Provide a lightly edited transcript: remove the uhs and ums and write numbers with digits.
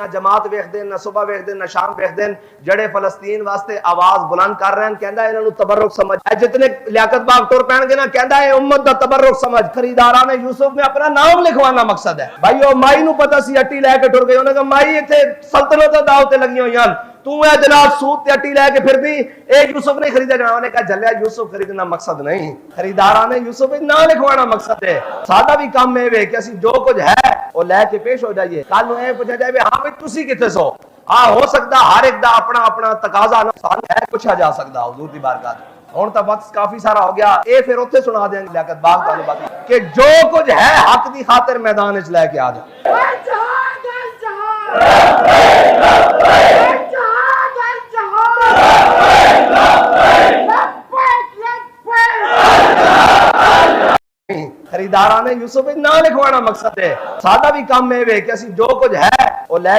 نہ جماعت ویکھ دین، نہ صبح ویکھ دین، نہ شام ویکھ دین، جڑے فلسطین واسطے آواز بلند کر رہے ہیں، کہندا ہے انہاں نو تبرک سمجھ، جتنے لیاقت باغ ٹر پین گے نا، کہندا ہے امت دا تبرک سمجھ۔ خریداران یوسف میں اپنا نام لکھوانا مقصد ہے۔ بھائی او مائی نو پتہ سی اٹی لے کے ٹر گئی، انہاں کہا مائی ایتھے سلطنت دا داؤ تے لگی ہوئی ہیں، تو ہے جناب سود تے اٹی لے کے پھر بھی ایک یوسف نہیں خریدا جانا۔ انہوں نے کہا جلیا یوسف خریدنا مقصد نہیں، خریداران یوسف نہ لکھوانا مقصد ہے۔ سادہ بھی کام میں وے کہ اسی جو کچھ ہے وہ لے کے پیش ہو جائیے، کل نو اے پوچھا جائے ہاں بھائی تسی کتے سو، ہاں ہو سکتا ہر ایک دا اپنا اپنا تقاضا نہ سان ہے پوچھا جا سکتا حضور دی بارگاہ ہوں تو وقت کافی سارا ہو گیا، اے پھر اتنے سنا دیں گے لیاقت باغ طالبات کہ جو کچھ ہے حق دی خاطر میدان وچ لے کے آ جائے۔ خریداران یوسف نہ لکھوانا مقصد ہے۔ سادہ بھی کام میں وے کہ اسی جو کچھ ہے وہ لے